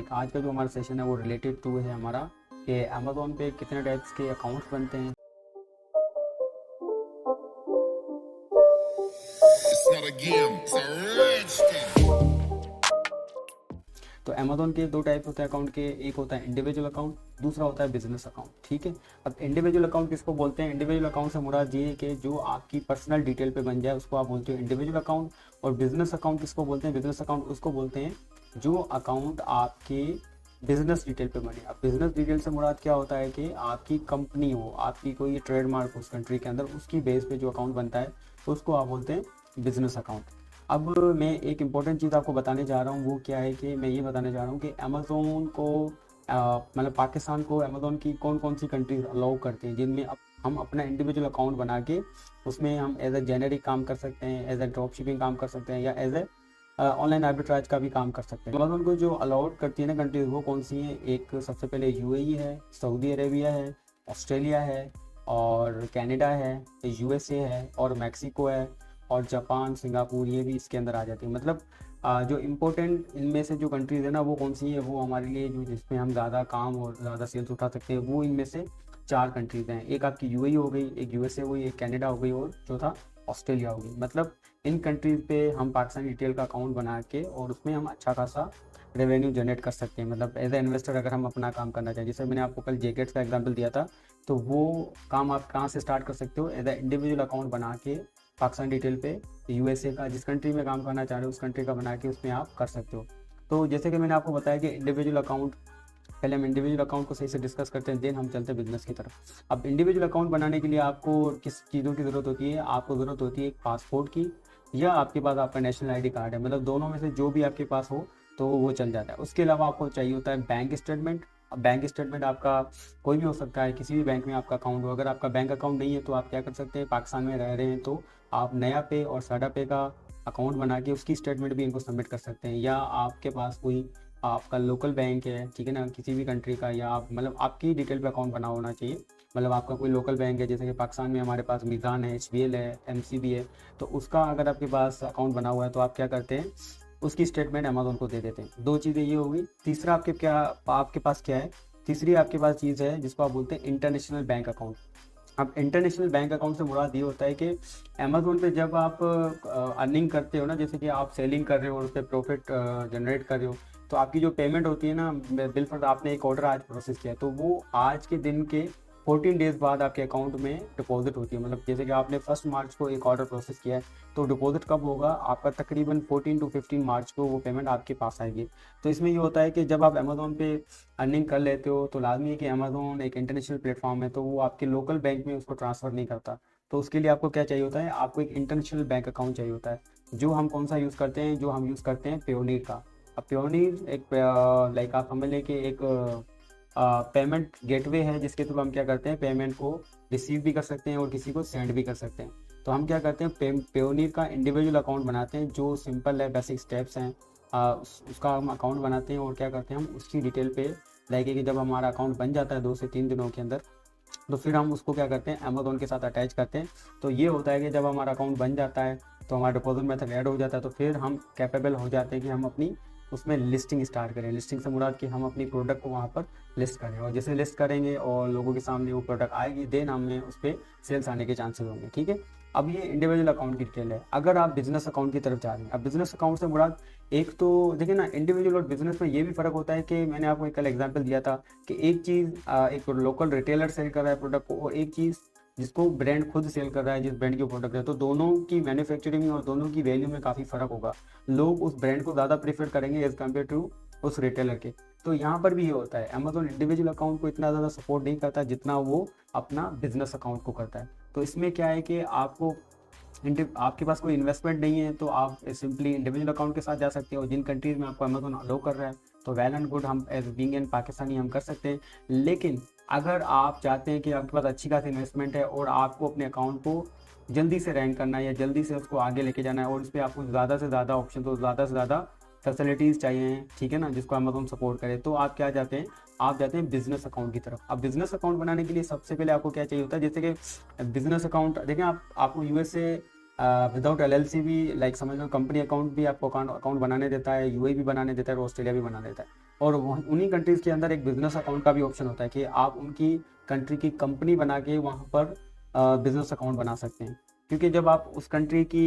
Topic आज का जो हमारा सेशन है वो रिलेटेड टू है हमारा कि अमेज़ॉन पे कितने टाइप्स के अकाउंट्स बनते हैं। It's not a game, it's a rich thing. तो अमेज़ॉन के दो टाइप्स होते हैं अकाउंट के, एक होता है इंडिविजुअल अकाउंट, दूसरा होता है बिजनेस अकाउंट। ठीक है, अब इंडिविजुअल अकाउंट किसको बोलते हैं? इंडिविजुअल अकाउंट से मुराद ये है कि जो आपकी पर्सनल डिटेल पे बन जाए उसको आप बोलते हो इंडिविजुअल अकाउंट। और बिजनेस अकाउंट किसको बोलते हैं? बिजनेस अकाउंट उसको बोलते हैं जो अकाउंट आपके बिजनेस डिटेल पे बने। अब बिजनेस डिटेल से मुराद क्या होता है कि आपकी कंपनी हो, आपकी कोई ट्रेडमार्क हो उस कंट्री के अंदर, उसकी बेस पे जो अकाउंट बनता है उसको आप बोलते हैं बिजनेस अकाउंट। अब मैं एक इम्पॉर्टेंट चीज़ आपको बताने जा रहा हूँ, वो क्या है कि मैं ये बताने जा रहा हूँ कि अमेज़ोन को मतलब पाकिस्तान को अमेज़ोन की कौन कौन सी कंट्रीज अलाउ करते हैं जिनमें हम अपना इंडिविजुअल अकाउंट बना के उसमें हम एज ए जेनेरिक काम कर सकते हैं, एज ए ड्रॉप शिपिंग काम कर सकते हैं, या एज ए ऑनलाइन आर्बिट्राज का भी काम कर सकते हैं। अमेज़ोन को जो अलाउड करती है ना कंट्रीज, वो कौन सी हैं? एक सबसे पहले यूएई है, सऊदी अरेबिया है, ऑस्ट्रेलिया है, और कनाडा है, यूएसए है, और मैक्सिको है, और जापान, सिंगापुर, ये भी इसके अंदर आ जाती है। मतलब जो इम्पोर्टेंट इनमें से जो कंट्रीज़ है ना वो कौन सी है, वो हमारे लिए जो जिसमें हम ज़्यादा काम और ज़्यादा सेल्स उठा सकते हैं, वो इनमें से 4 कंट्रीज़ हैं। एक आपकी यूएई हो गई, एक यूएसए हो गई, एक कनाडा हो गई, और चौथा ऑस्ट्रेलिया हो गई। मतलब इन कंट्रीज़ पे हम पाकिस्तान डिटेल का अकाउंट बना के और उसमें हम अच्छा खासा रेवेन्यू जनरेट कर सकते हैं। मतलब एज ए इन्वेस्टर अगर हम अपना काम करना चाहें, जैसे मैंने आपको कल जैकेट्स का एग्जांपल दिया था, तो वो काम आप कहाँ से स्टार्ट कर सकते हो? एज ए इंडिविजुअल अकाउंट बना के पाकिस्तान डिटेल पे यूएसए का, जिस कंट्री में काम करना चाह रहे हो उस कंट्री का बना के उसमें आप कर सकते हो। तो जैसे कि मैंने आपको बताया कि इंडिविजुअल अकाउंट, पहले हम इंडिविजुअल अकाउंट को सही से डिस्कस करते हैं, देन हम चलते हैं बिजनेस की तरफ। अब इंडिविजुअल अकाउंट बनाने के लिए आपको किस चीज़ों की ज़रूरत होती है? आपको ज़रूरत होती है एक पासपोर्ट की, या आपके पास आपका नेशनल आईडी कार्ड है। मतलब दोनों में से जो भी आपके पास हो तो वो चल जाता है। उसके अलावा आपको चाहिए होता है बैंक स्टेटमेंट। अब बैंक स्टेटमेंट आपका कोई भी हो सकता है, किसी भी बैंक में आपका अकाउंट हो। अगर आपका बैंक अकाउंट नहीं है तो आप क्या कर सकते हैं, पाकिस्तान में रह रहे हैं तो आप नया पे और साडा पे का अकाउंट बना के उसकी स्टेटमेंट भी इनको सबमिट कर सकते हैं। या आपके पास कोई आपका लोकल बैंक है, ठीक है ना, किसी भी कंट्री का, या आप मतलब आपकी डिटेल पे अकाउंट बना होना चाहिए। मतलब आपका कोई लोकल बैंक है, जैसे कि पाकिस्तान में हमारे पास मीज़ान है, एचबीएल है, एमसीबी है, तो उसका अगर आपके पास अकाउंट बना हुआ है तो आप क्या करते हैं, उसकी स्टेटमेंट अमेज़ॉन को दे देते हैं। दो चीज़ें ये होगी। तीसरा आपके पास क्या है? तीसरी आपके पास चीज़ है जिसको आप बोलते हैं इंटरनेशनल बैंक अकाउंट। अब इंटरनेशनल बैंक अकाउंट से मुराद ये होता है कि अमेज़ॉन पे जब आप अर्निंग करते हो ना, जैसे कि आप सेलिंग कर रहे हो और उस पर प्रॉफिट जनरेट कर रहे हो, तो आपकी जो पेमेंट होती है ना, बिलफर्ज आपने एक ऑर्डर आज प्रोसेस किया तो वो आज के दिन के 14 डेज बाद आपके अकाउंट में डिपॉजिट होती है। मतलब जैसे कि आपने 1 मार्च को एक ऑर्डर प्रोसेस किया है तो डिपॉजिट कब होगा? आपका तकरीबन 14 to 15 मार्च को वो पेमेंट आपके पास आएगी। तो इसमें ये होता है कि जब आप अमेज़ॉन पे अर्निंग कर लेते हो तो लाजमी है कि अमेज़ॉन एक इंटरनेशनल प्लेटफॉर्म है, तो वो आपके लोकल बैंक में उसको ट्रांसफ़र नहीं करता। तो उसके लिए आपको क्या चाहिए होता है? आपको एक इंटरनेशनल बैंक अकाउंट चाहिए होता है। जो हम कौन सा यूज़ करते हैं? जो हम यूज़ करते हैं पेयोनीर का। अब पेयोनीर एक लाइक आप समझ लें कि एक पेमेंट गेटवे है जिसके थ्रू हम क्या करते हैं, पेमेंट को रिसीव भी कर सकते हैं और किसी को सेंड भी कर सकते हैं। तो हम क्या करते हैं, पेयोनीर का इंडिविजुअल अकाउंट बनाते हैं जो सिंपल है, बेसिक स्टेप्स हैं। उसका हम अकाउंट बनाते हैं और क्या करते हैं, हम उसकी डिटेल पे लाइक कि जब हमारा अकाउंट बन जाता है 2 से 3 दिनों के अंदर, तो फिर हम उसको क्या करते हैं, अमेज़ॉन के साथ अटैच करते हैं। तो ये होता है कि जब हमारा अकाउंट बन जाता है तो हमारा डिपॉजिट मेथड ऐड हो जाता है, तो फिर हम कैपेबल हो जाते हैं कि हम अपनी उसमें लिस्टिंग स्टार्ट करें। लिस्टिंग से मुराद कि हम अपनी प्रोडक्ट को वहाँ पर लिस्ट करें, और जैसे लिस्ट करेंगे और लोगों के सामने वो प्रोडक्ट आएगी, देन हमें उस पर सेल्स आने के चांसेस होंगे। ठीक है, अब ये इंडिविजुअल अकाउंट की डिटेल है। अगर आप बिजनेस अकाउंट की तरफ जा रहे हैं, अब बिजनेस अकाउंट से मुराद एक तो देखिए ना, इंडिविजुअल और बिजनेस में ये भी फ़र्क होता है कि मैंने आपको कल एग्जांपल दिया था कि एक चीज़ एक लोकल रिटेलर सेल कर रहा है प्रोडक्ट को, और एक चीज़ जिसको ब्रांड खुद सेल कर रहा है, जिस ब्रांड की प्रोडक्ट है, तो दोनों की मैन्युफैक्चरिंग और दोनों की वैल्यू में काफ़ी फ़र्क होगा। लोग उस ब्रांड को ज़्यादा प्रेफर करेंगे एज़ कम्पेयर टू उस रिटेलर के। तो यहाँ पर भी ये होता है, अमेज़ॉन इंडिविजुअल अकाउंट को इतना ज़्यादा सपोर्ट नहीं करता जितना वो अपना बिजनेस अकाउंट को करता है। तो इसमें क्या है कि आपके पास कोई इन्वेस्टमेंट नहीं है तो आप सिंपली इंडिविजुअल अकाउंट के साथ जा सकते हो। जिन कंट्रीज़ में आपको अमेज़ॉन अलो कर रहा है तो वेल एंड गुड, हम एज बीइंग एन पाकिस्तानी हम कर सकते हैं। लेकिन अगर आप चाहते हैं कि आपके पास अच्छी खासी इन्वेस्टमेंट है और आपको अपने अकाउंट को जल्दी से रैंक करना है या जल्दी से उसको आगे लेके जाना है, और इस पर आपको ज़्यादा से ज़्यादा ऑप्शन, तो ज़्यादा से ज़्यादा फैसिलिटीज़ चाहिए, ठीक है ना, जिसको अमेज़ॉन सपोर्ट करे, तो आप क्या जाते हैं, आप जाते हैं बिजनेस अकाउंट की तरफ। अब बिजनेस अकाउंट बनाने के लिए सबसे पहले आपको क्या चाहिए होता है, जैसे कि बिजनेस अकाउंट देखें, आपको यूएसए विदाउट एलएलसी भी लाइक समझ लो कंपनी अकाउंट भी आपको अकाउंट बनाने देता है, यूएई भी बनाने देता है और ऑस्ट्रेलिया भी बनाने देता है। और उन्हीं कंट्रीज़ के अंदर एक बिजनेस अकाउंट का भी ऑप्शन होता है कि आप उनकी कंट्री की कंपनी बना के वहाँ पर बिजनेस अकाउंट बना सकते हैं। क्योंकि जब आप उस कंट्री की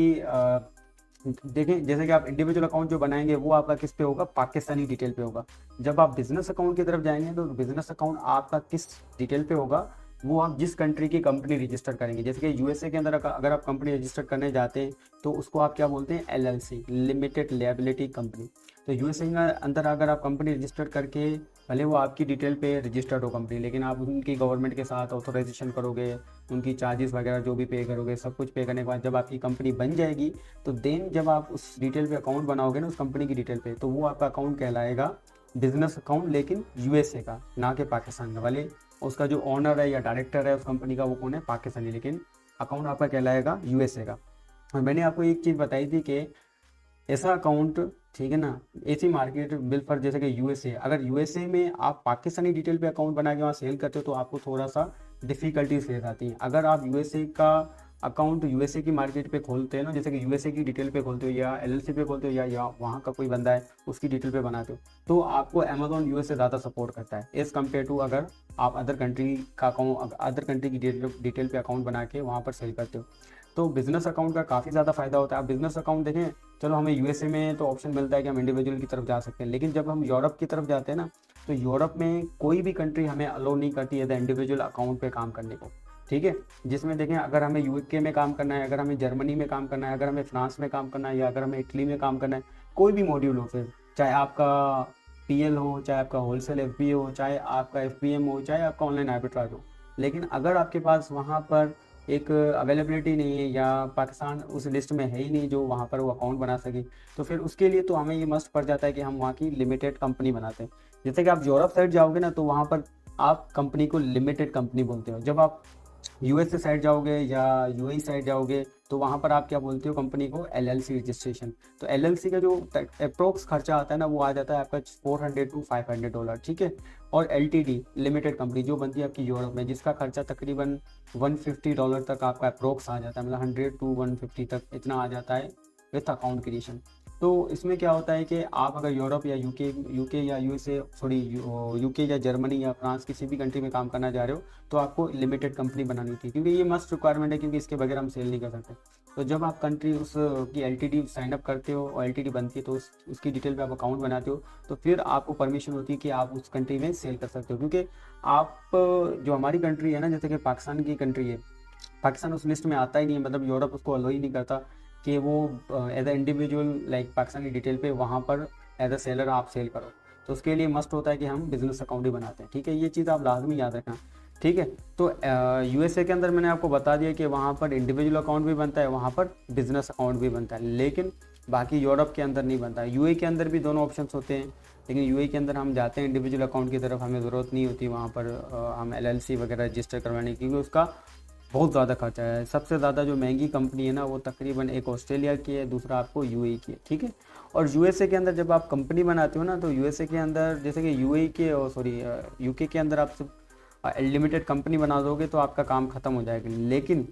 देखें, जैसे कि आप इंडिविजुअल अकाउंट जो बनाएंगे वो आपका किस पे होगा, पाकिस्तानी डिटेल पे होगा। जब आप बिजनेस अकाउंट की तरफ जाएंगे तो बिजनेस अकाउंट आपका किस डिटेल पे होगा, वो आप जिस कंट्री की कंपनी रजिस्टर करेंगे। जैसे कि यूएसए के अंदर अगर आप कंपनी रजिस्टर करने जाते हैं तो उसको आप क्या बोलते हैं, एलएलसी, लिमिटेड लायबिलिटी कंपनी। तो यूएसए के अंदर अगर आप कंपनी रजिस्टर करके, भले वो आपकी डिटेल पे रजिस्टर्ड हो कंपनी, लेकिन आप उनकी गवर्नमेंट के साथ ऑथोराइजेशन करोगे, उनकी चार्जेस वगैरह जो भी पे करोगे, सब कुछ पे करने के बाद जब आपकी कंपनी बन जाएगी तो देन जब आप उस डिटेल पे अकाउंट बनाओगे ना उस कंपनी की डिटेल पे, तो वो आपका अकाउंट कहलाएगा बिजनेस अकाउंट, लेकिन यूएसए का, ना कि पाकिस्तान का। भले उसका जो ओनर है या डायरेक्टर है उस कंपनी का वो कौन है, पाकिस्तानी, लेकिन अकाउंट आपका कहलाएगा यूएसए का। और मैंने आपको एक चीज़ बताई थी कि ऐसा अकाउंट, ठीक है ना, ऐसी मार्केट बिल पर, जैसे कि यूएसए, अगर यूएसए में आप पाकिस्तानी डिटेल पे अकाउंट बना के वहाँ सेल करते हो तो आपको थोड़ा सा डिफिकल्टीज फेस आती हैं। अगर आप यूएसए का अकाउंट यूएसए की मार्केट पे खोलते हैं ना, जैसे कि यूएसए की डिटेल पे खोलते हो या एलएलसी पे खोलते हो या वहाँ का कोई बंदा है उसकी डिटेल पे बनाते हो, तो आपको अमेजोन यूएसए ज़्यादा सपोर्ट करता है एज़ कम्पेयर टू अगर आप अदर कंट्री का अकाउंट, अदर कंट्री की डिटेल पे अकाउंट बना के वहाँ पर सेल करते हो। तो बिजनेस अकाउंट का काफ़ी ज़्यादा फायदा होता है। आप बिजनेस अकाउंट देखें, चलो हमें यूएसए में तो ऑप्शन मिलता है कि हम इंडिविजुअल की तरफ जा सकते हैं, लेकिन जब हम यूरोप की तरफ जाते हैं ना, तो यूरोप में कोई भी कंट्री हमें अलो नहीं करती है इंडिविजुअल अकाउंट पे काम करने को, ठीक है। जिसमें देखें, अगर हमें यूके में काम करना है, अगर हमें जर्मनी में काम करना है, अगर हमें फ्रांस में काम करना है, या अगर हमें इटली में काम करना है, कोई भी मॉड्यूल हो, फिर चाहे आपका पीएल हो, चाहे आपका होलसेल एफबीए हो, चाहे आपका एफबीएम हो, चाहे आपका ऑनलाइन आर्बिट्राज हो, लेकिन अगर आपके पास वहाँ पर एक अवेलेबिलिटी नहीं है या पाकिस्तान उस लिस्ट में है ही नहीं जो वहाँ पर वो अकाउंट बना सके, तो फिर उसके लिए तो हमें ये मस्ट पड़ जाता है कि हम वहाँ की लिमिटेड कंपनी बनाते हैं। जैसे कि आप यूरोप साइड जाओगे ना, तो वहाँ पर आप कंपनी को लिमिटेड कंपनी बोलते हो। जब आप यूएसए साइड जाओगे या यूएई साइड जाओगे तो वहाँ पर आप क्या बोलते हो, कंपनी को एलएलसी रजिस्ट्रेशन। तो एलएलसी का जो अप्रोक्स खर्चा आता है ना, वो आ जाता है आपका $400 to $500, ठीक है। और एलटीडी, लिमिटेड कंपनी, जो बनती है आपकी यूरोप में, जिसका खर्चा तकरीबन $150 तक आपका अप्रोक्स आ जाता है, मतलब 100 to 150 तक इतना आ जाता है विथ अकाउंट क्रिएशन। तो इसमें क्या होता है कि आप अगर यूरोप या यूके या यूएसए, सॉरी यूके या जर्मनी या फ्रांस, किसी भी कंट्री में काम करना जा रहे हो, तो आपको लिमिटेड कंपनी बनानी थी, क्योंकि ये मस्ट रिक्वायरमेंट है, क्योंकि इसके बगैर हम सेल नहीं कर सकते। तो जब आप कंट्री उस की एलटीडी साइन अप करते हो और एलटीडी बनती है, तो उसकी डिटेल पे आप अकाउंट बनाते हो, तो फिर आपको परमिशन होती है कि आप उस कंट्री में सेल कर सकते हो। क्योंकि आप जो हमारी कंट्री है ना, जैसे कि पाकिस्तान की कंट्री है, पाकिस्तान उस लिस्ट में आता ही नहीं है, मतलब यूरोप उसको अलो ही नहीं करता कि वो as a individual like Pakistani detail पे वहाँ पर एज अ सेलर आप सेल करो। तो उसके लिए मस्ट होता है कि हम बिजनेस अकाउंट ही बनाते हैं, ठीक है। ये चीज़ आप लाजमी याद रखना, ठीक है। तो यूएसए के अंदर मैंने आपको बता दिया कि वहाँ पर इंडिविजुअल अकाउंट भी बनता है, वहाँ पर बिजनेस अकाउंट भी बनता है, लेकिन बाकी यूरोप के अंदर नहीं बनता है। यूए के अंदर भी दोनों ऑप्शंस होते हैं, लेकिन यूए के अंदर हम जाते हैं इंडिविजुअल अकाउंट की तरफ, हमें ज़रूरत नहीं होती वहाँ पर हम एलएलसी वगैरह रजिस्टर करवाने की, क्योंकि उसका बहुत ज़्यादा खर्चा है। सबसे ज़्यादा जो महंगी कंपनी है ना, वो तकरीबन एक ऑस्ट्रेलिया की है, दूसरा आपको यूएई की है, ठीक है। और यूएसए के अंदर जब आप कंपनी बनाते हो ना, तो यूएसए के अंदर, जैसे कि यूएई के, सॉरी यूके के अंदर आप लिमिटेड कंपनी बना दोगे तो आपका काम ख़त्म हो जाएगा। लेकिन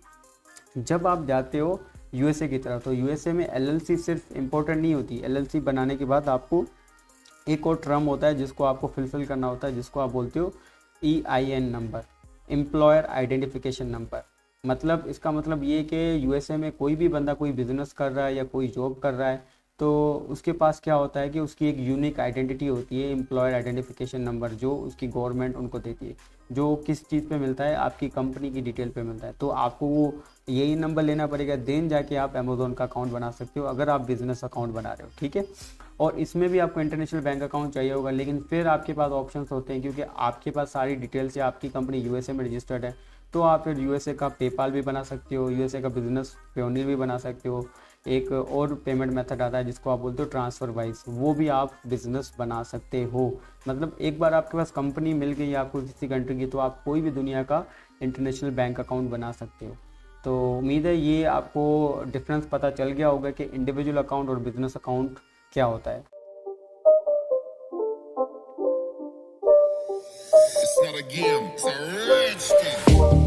जब आप जाते हो यूएसए की तरफ, तो यूएसए में एलएलसी सिर्फ इम्पोर्टेंट नहीं होती। एलएलसी बनाने के बाद आपको एक और टर्म होता है जिसको आपको फुलफिल करना होता है, जिसको आप बोलते हो EIN number, employer identification number. मतलब इसका मतलब ये कि यूएसए में कोई भी बंदा कोई बिजनेस कर रहा है या कोई जॉब कर रहा है, तो उसके पास क्या होता है कि उसकी एक यूनिक आइडेंटिटी होती है, एम्प्लॉयर आइडेंटिफिकेशन नंबर, जो उसकी गवर्नमेंट उनको देती है, जो किस चीज़ पे मिलता है, आपकी कंपनी की डिटेल पे मिलता है। तो आपको वो यही नंबर लेना पड़ेगा, देन जाके आप अमेजोन का अकाउंट बना सकते हो, अगर आप बिजनेस अकाउंट बना रहे हो, ठीक है। और इसमें भी आपको इंटरनेशनल बैंक अकाउंट चाहिए होगा, लेकिन फिर आपके पास ऑप्शंस होते हैं, क्योंकि आपके पास सारी डिटेल्स है, आपकी कंपनी यूएसए में रजिस्टर्ड है, तो आप फिर यूएसए का पेपाल भी बना सकते हो, यूएसए का बिजनेस पेयोनियर भी बना सकते हो। एक और पेमेंट मेथड आता है जिसको आप बोलते हो ट्रांसफ़र वाइज, वो भी आप बिजनेस बना सकते हो। मतलब एक बार आपके पास कंपनी मिल गई आपको किसी कंट्री की, तो आप कोई भी दुनिया का इंटरनेशनल बैंक अकाउंट बना सकते हो। तो उम्मीद है ये आपको डिफरेंस पता चल गया होगा कि इंडिविजुअल अकाउंट और बिजनेस अकाउंट क्या होता है। It's not a game, it's a rich thing.